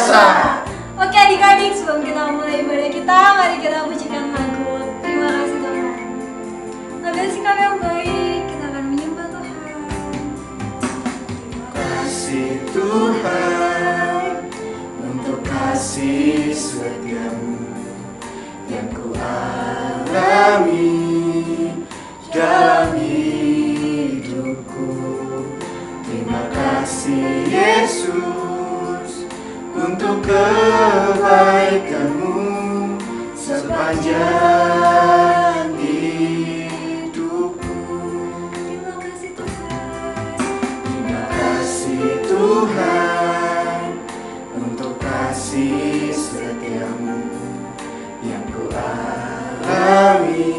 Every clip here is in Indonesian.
biasa. Oke adik-adik, sebelum kita mulai ibadah kita, mari kita pujikan lagu Terima Kasih Tuhan. Lagu sikap yang baik, kita akan menyembah Tuhan. Terima kasih Tuhan untuk kasih setiamu yang ku alami dalam hidupku. Terima kasih Yesus untuk kebaikanmu sepanjang hidupku. Terima kasih Tuhan. Terima kasih Tuhan untuk kasih setiamu yang ku alami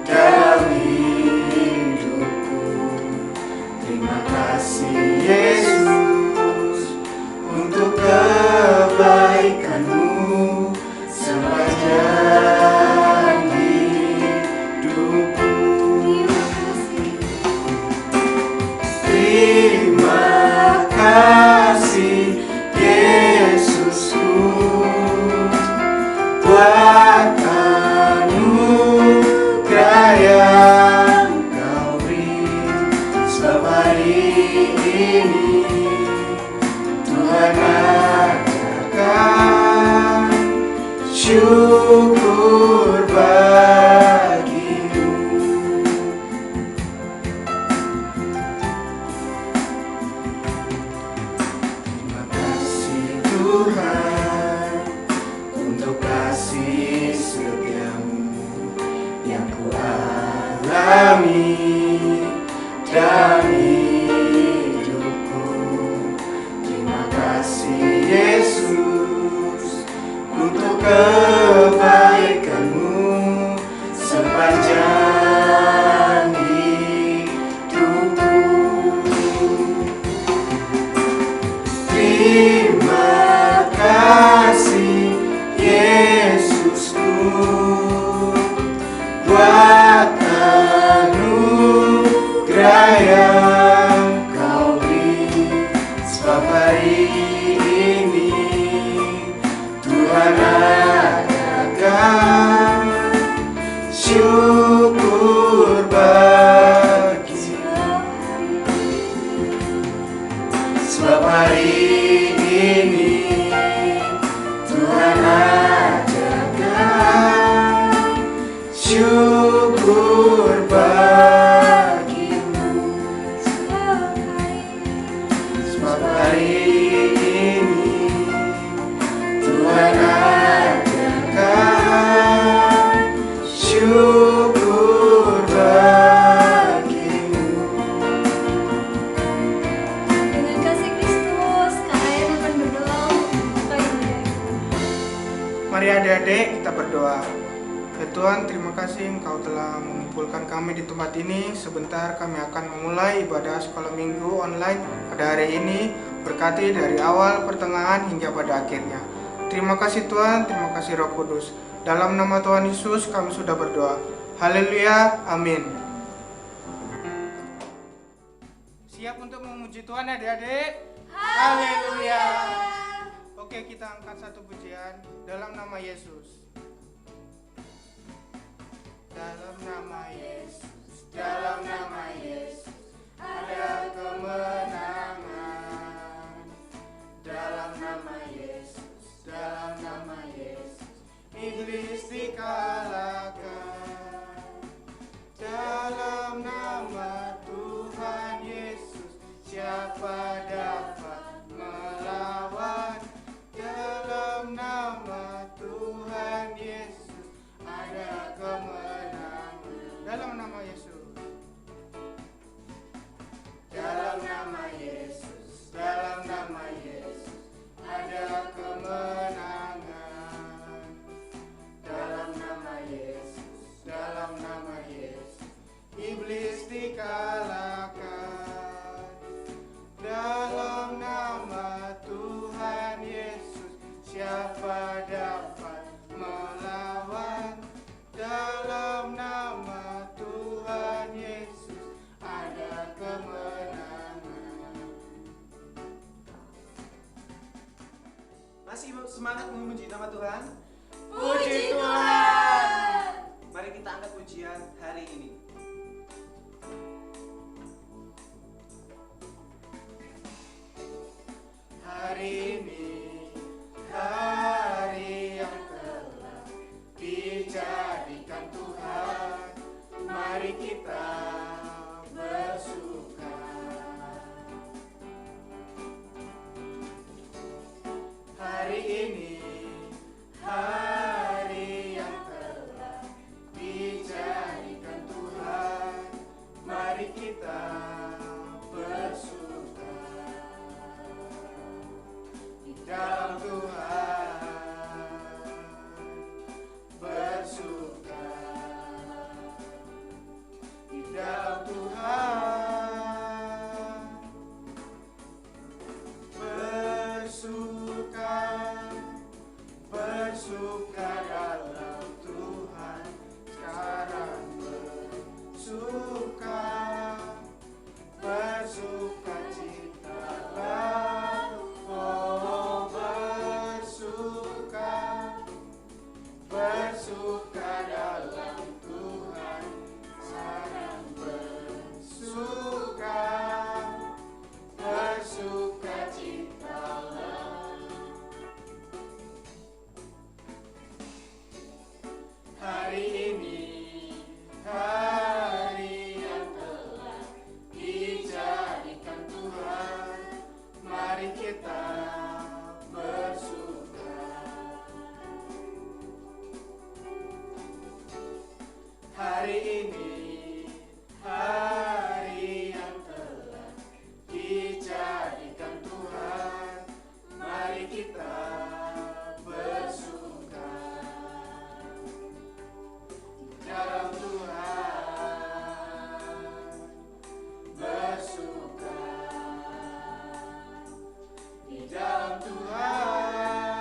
dalam hidupku. Terima kasih Yesus untuk kebaikanmu sepanjang hidupku. Terima kasih Yesusku buat anugerah yang Kau beri. Sebab hari ini Tuhan ajarkan syukur bagimu. Terima kasih Tuhan untuk kasih setiamu yang ku alami dalam hidupku. Terima kasih Yesus untuk kebaikanmu sepanjang hidupku. Terima kasih Yesusku buat anugerah yang Kau beri. Sebab hari ini Tuhan adakan syukur bagimu. Sebab hari ini Tuhan ajarkan syukur bagimu. Sebab hari ini Tuhan ajarkan syukur bagimu. Dengan kasih Kristus, kalian akan berdoa untuk membuka ibadah kita. Mari adik-adik kita berdoa. Ya Tuhan, terima kasih Engkau telah mengumpulkan kami di tempat ini. Sebentar kami akan memulai ibadah sekolah minggu online pada hari ini. Berkati dari awal, pertengahan, hingga pada akhirnya. Terima kasih Tuhan, terima kasih Roh Kudus. Dalam nama Tuhan Yesus kami sudah berdoa. Haleluya, amin. Siap untuk memuji Tuhan adik-adik? Haleluya. Oke, kita angkat satu pujian dalam nama Yesus. Dalam nama Yesus, dalam nama Yesus ada kemenangan. Dalam nama Yesus, dalam nama Yesus iblis dikalahkan. Dalam nama Tuhan Yesus siapa dapat melawan? Dalam nama Tuhan bersemangat memuji nama Tuhan? Puji Tuhan. Mari kita angkat pujian hari ini. Hari ini, hari yang telah dijadikan Tuhan, mari kita bersuka. Hari ini, hari yang telah dijadikan Tuhan, mari kita bersuka di dalam Tuhan, bersuka di dalam Tuhan, bersuka, bersuka dalam Tuhan, sekarang bersuka, bersuka citalah, oh bersuka, bersuka dalam Tuhan, sekarang bersuka, bersuka citalah. Hari ini, hari yang telah dijadikan Tuhan, mari kita bersuka. Hari ini, hari yang telah dijadikan Tuhan, mari kita bersuka dalam Tuhan, bersuka di dalam Tuhan,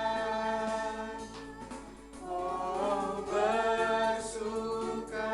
oh bersuka,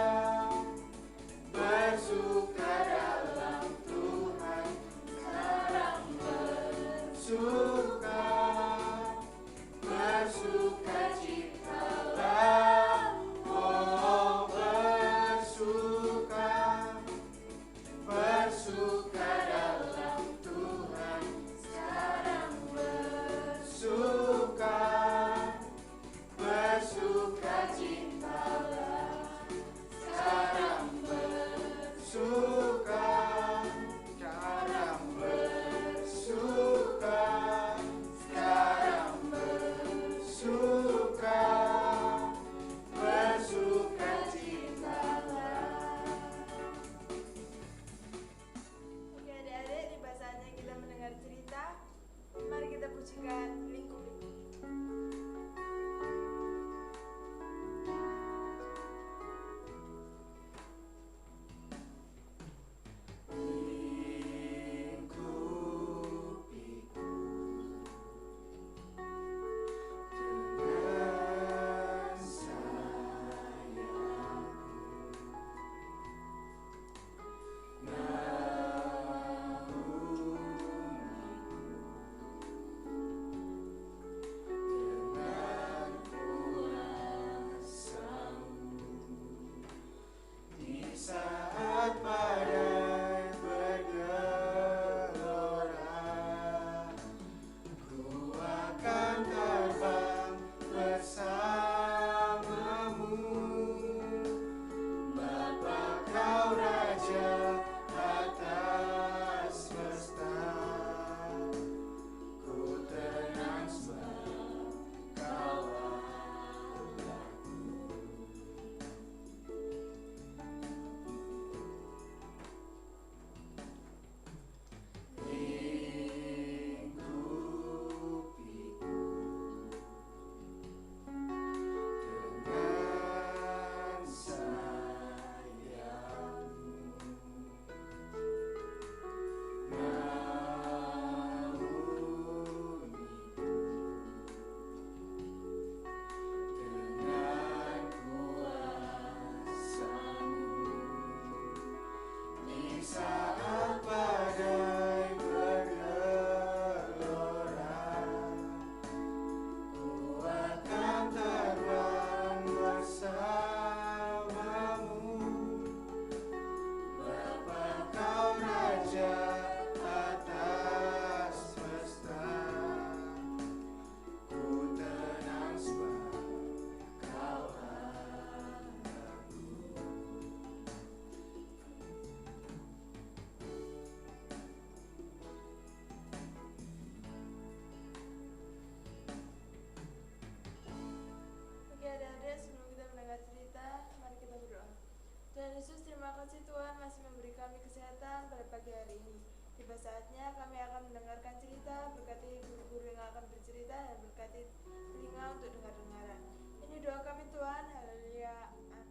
terima kasih Tuhan masih memberi kami kesehatan pada pagi hari ini. Tiba saatnya kami akan mendengarkan cerita, berkati guru-guru yang akan bercerita, dan berkati telinga untuk dengar-dengaran. Ini doa kami Tuhan, haleluya, amin.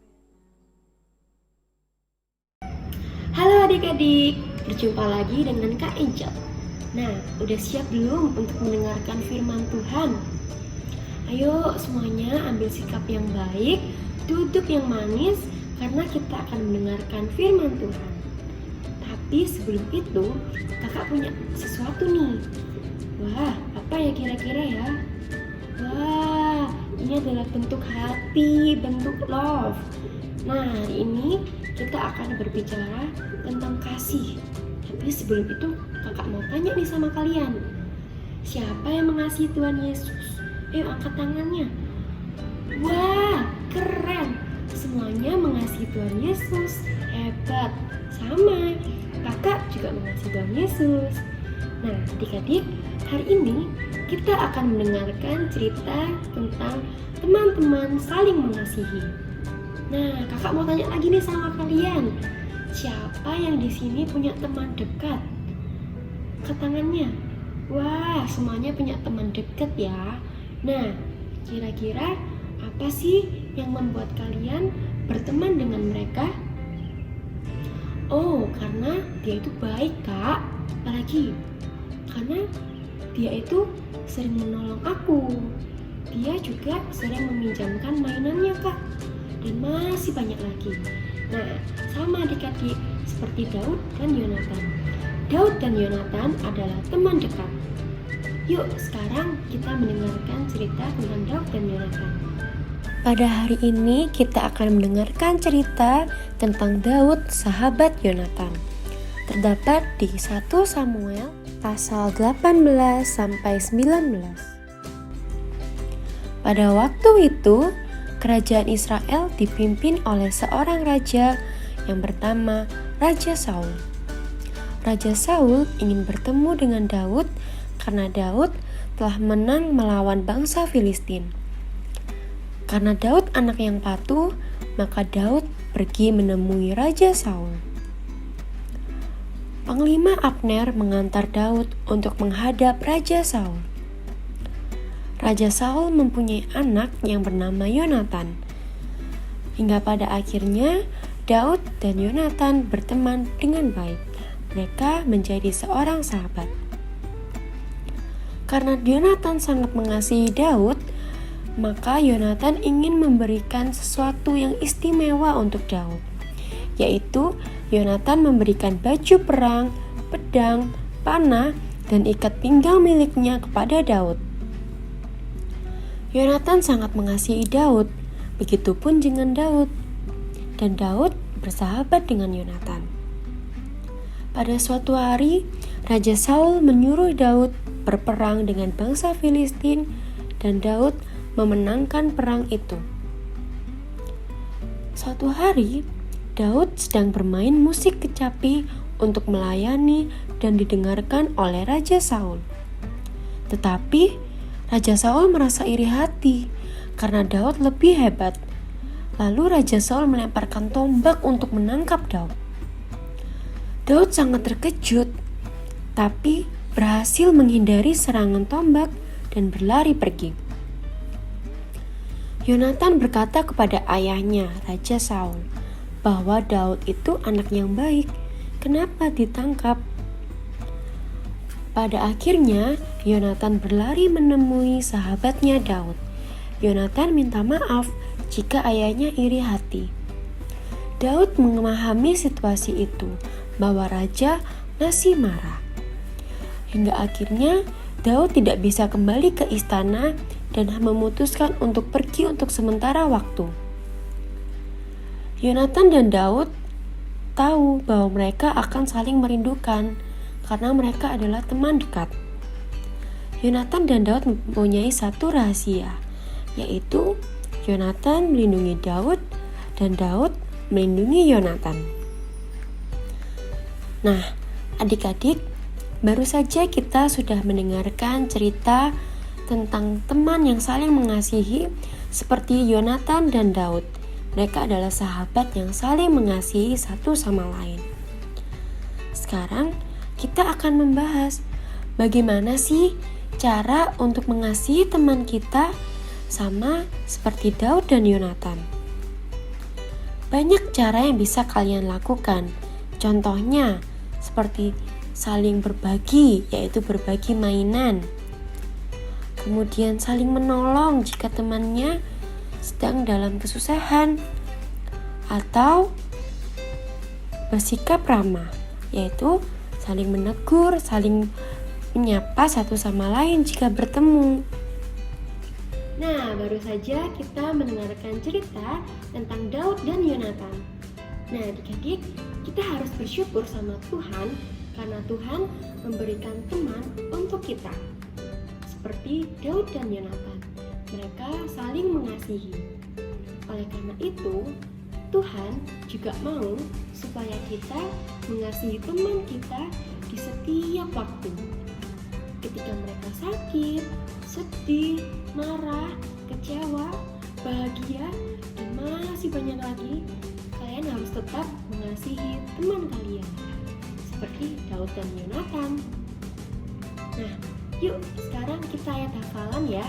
Halo adik-adik, berjumpa lagi dengan Kak Angel. Nah, udah siap belum untuk mendengarkan firman Tuhan? Ayo semuanya ambil sikap yang baik, duduk yang manis, karena kita akan mendengarkan firman Tuhan. Tapi sebelum itu, kakak punya sesuatu nih. Wah, apa ya kira-kira ya? Wah, ini adalah bentuk hati, bentuk love. Nah, hari ini kita akan berbicara tentang kasih. Tapi sebelum itu, kakak mau tanya nih sama kalian. Siapa yang mengasihi Tuhan Yesus? Ayo angkat tangannya. Wah, keren. Semuanya mengasihi Tuhan Yesus. Hebat. Sama, kakak juga mengasihi Tuhan Yesus. Nah, adik-adik, hari ini kita akan mendengarkan cerita tentang teman-teman saling mengasihi. Nah, kakak mau tanya lagi nih sama kalian. Siapa yang di sini punya teman dekat? Angkat tangannya. Wah, semuanya punya teman dekat ya. Nah, kira-kira apa sih yang membuat kalian berteman dengan mereka? Oh, karena dia itu baik, Kak. Apalagi karena dia itu sering menolong aku. Dia juga sering meminjamkan mainannya, Kak. Dan masih banyak lagi. Nah, sama adik-adik seperti Daud dan Yonatan. Daud dan Yonatan adalah teman dekat. Yuk, sekarang kita mendengarkan cerita tentang Daud dan Yonatan. Pada hari ini kita akan mendengarkan cerita tentang Daud, sahabat Yonatan. Terdapat di 1 Samuel pasal 18 sampai 19. Pada waktu itu, kerajaan Israel dipimpin oleh seorang raja yang bernama Raja Saul. Raja Saul ingin bertemu dengan Daud karena Daud telah menang melawan bangsa Filistin. Karena Daud anak yang patuh, maka Daud pergi menemui Raja Saul. Panglima Abner mengantar Daud untuk menghadap Raja Saul. Raja Saul mempunyai anak yang bernama Yonatan. Hingga pada akhirnya Daud dan Yonatan berteman dengan baik. Mereka menjadi seorang sahabat. Karena Yonatan sangat mengasihi Daud, maka Yonatan ingin memberikan sesuatu yang istimewa untuk Daud, yaitu Yonatan memberikan baju perang, pedang, panah, dan ikat pinggang miliknya kepada Daud. Yonatan sangat mengasihi Daud, begitupun dengan Daud, dan Daud bersahabat dengan Yonatan. Pada suatu hari, Raja Saul menyuruh Daud berperang dengan bangsa Filistin, dan Daud memenangkan perang itu. Suatu hari, Daud sedang bermain musik kecapi untuk melayani dan didengarkan oleh Raja Saul. Tetapi Raja Saul merasa iri hati karena Daud lebih hebat. Lalu Raja Saul melemparkan tombak untuk menangkap Daud. Daud sangat terkejut, tapi berhasil menghindari serangan tombak dan berlari pergi. Yonatan berkata kepada ayahnya, Raja Saul, bahwa Daud itu anak yang baik. Kenapa ditangkap? Pada akhirnya, Yonatan berlari menemui sahabatnya Daud. Yonatan minta maaf jika ayahnya iri hati. Daud memahami situasi itu, bahwa raja masih marah. Hingga akhirnya Daud tidak bisa kembali ke istana dan memutuskan untuk pergi untuk sementara waktu. Yonatan dan Daud tahu bahwa mereka akan saling merindukan karena mereka adalah teman dekat. Yonatan dan Daud mempunyai satu rahasia, yaitu Yonatan melindungi Daud dan Daud melindungi Yonatan. Nah, adik-adik, baru saja kita sudah mendengarkan cerita tentang teman yang saling mengasihi seperti Yonatan dan Daud. mereka adalah sahabat yang saling mengasihi satu sama lain. Sekarang kita akan membahas bagaimana sih cara untuk mengasihi teman kita sama seperti Daud dan Yonatan. Banyak cara yang bisa kalian lakukan. Contohnya seperti saling berbagi, yaitu berbagi mainan. Kemudian saling menolong jika temannya sedang dalam kesusahan. Atau bersikap ramah, yaitu saling menegur, saling menyapa satu sama lain jika bertemu. Nah, baru saja kita mendengarkan cerita tentang Daud dan Yonatan. Nah, adik-adik, kita harus bersyukur sama Tuhan karena Tuhan memberikan teman untuk kita. Seperti Daud dan Yonatan, mereka saling mengasihi. Oleh karena itu, Tuhan juga mau supaya kita mengasihi teman kita di setiap waktu. Ketika mereka sakit, sedih, marah, kecewa, bahagia, dan masih banyak lagi, kalian harus tetap mengasihi teman kalian seperti Daud dan Yonatan. Nah, yuk sekarang kita ayat hafalan ya.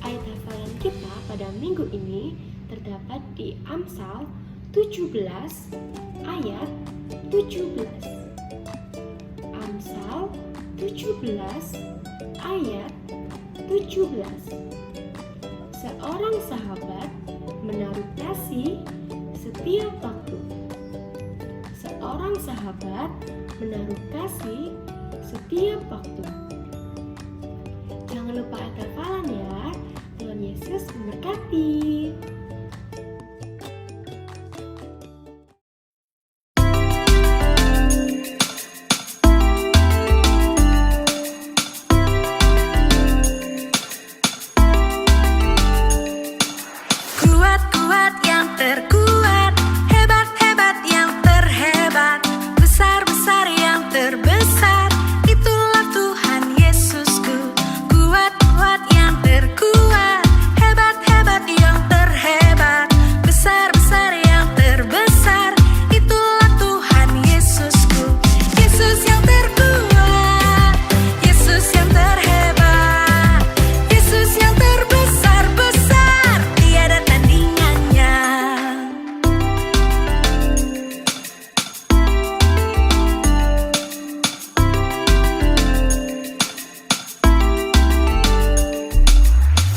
Ayat hafalan kita pada minggu ini terdapat di Amsal 17 ayat 17. Amsal 17 ayat 17. Seorang sahabat menaruh kasih setiap waktu. Seorang sahabat menaruh kasih setiap waktu. Jangan lupa ayat hafalan ya. Tuhan Yesus memberkati. Kuat-kuat yang terkuat, hebat-hebat yang terhebat, besar-besar yang terbesar, itulah Tuhan Yesusku. Kuat-kuat yang terkuat, hebat-hebat yang terhebat, besar-besar yang terbesar, itulah Tuhan Yesusku. Yesus yang terkuat, Yesus yang terhebat, Yesus yang terbesar-besar, tiada tandingannya.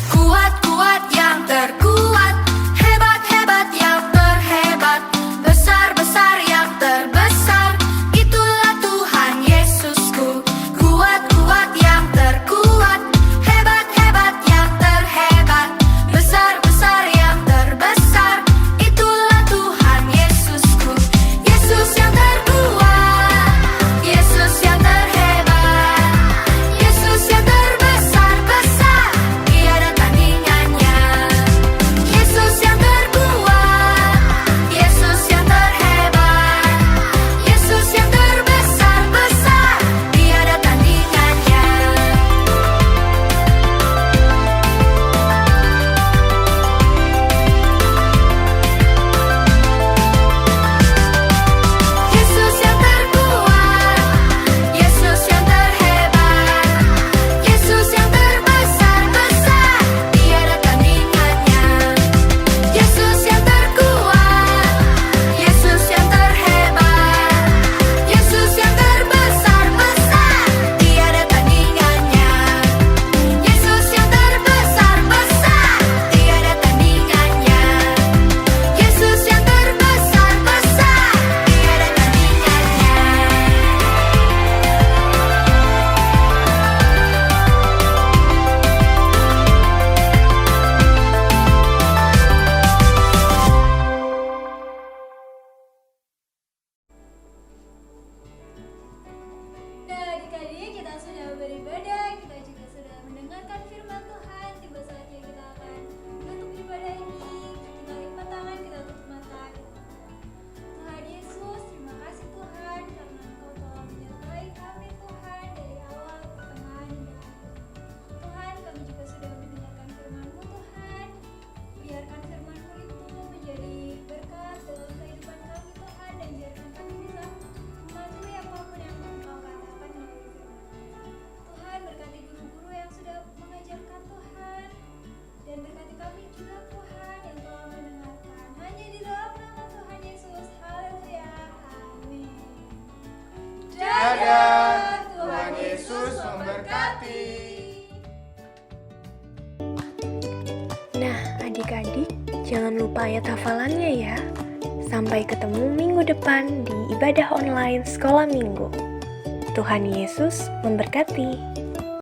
Kuat-kuat yang terkuat, hebat-hebat yang terhebat, besar-besar yang terbesar, itulah Tuhan Yesusku. Kuat-kuat yang terkuat, hebat-hebat yang terhebat, besar-besar yang terbesar, itulah Tuhan Yesusku. Yesus yang terkuat, Yesus yang terhebat, Yesus yang terbesar-besar, tiada tandingannya. Yesus yang terkuat, Yesus yang terhebat, Yesus yang terbesar-besar, tiada tandingannya. Yesus yang terkuat, Yesus yang terhebat, Yesus yang terbesar-besar, tiada tandingannya. Yesus yang terkuat, Yesus yang terhebat, Yesus yang terbesar-besar, tiada tandingannya. Yesus yang terbesar-besar, tiada tandingannya. Yesus yang terbesar-besar, tiada Nah, adik-adik, kita sudah beribadah, kita juga sudah mendengarkan firman Tuhan. Tiba saatnya kita akan menutup ibadah ini. Kita lipat tangan, kita tutup mata. Tuhan Yesus, terima kasih Tuhan karena Engkau telah menyertai kami Tuhan dari awal, pertengahan hingga akhir. Tuhan, kami juga sudah mendengarkan firman-Mu Tuhan. Biarkan firman-Mu itu menjadi Jangan lupa ayat hafalannya ya. Sampai ketemu minggu depan di ibadah online Sekolah Minggu. Tuhan Yesus memberkati.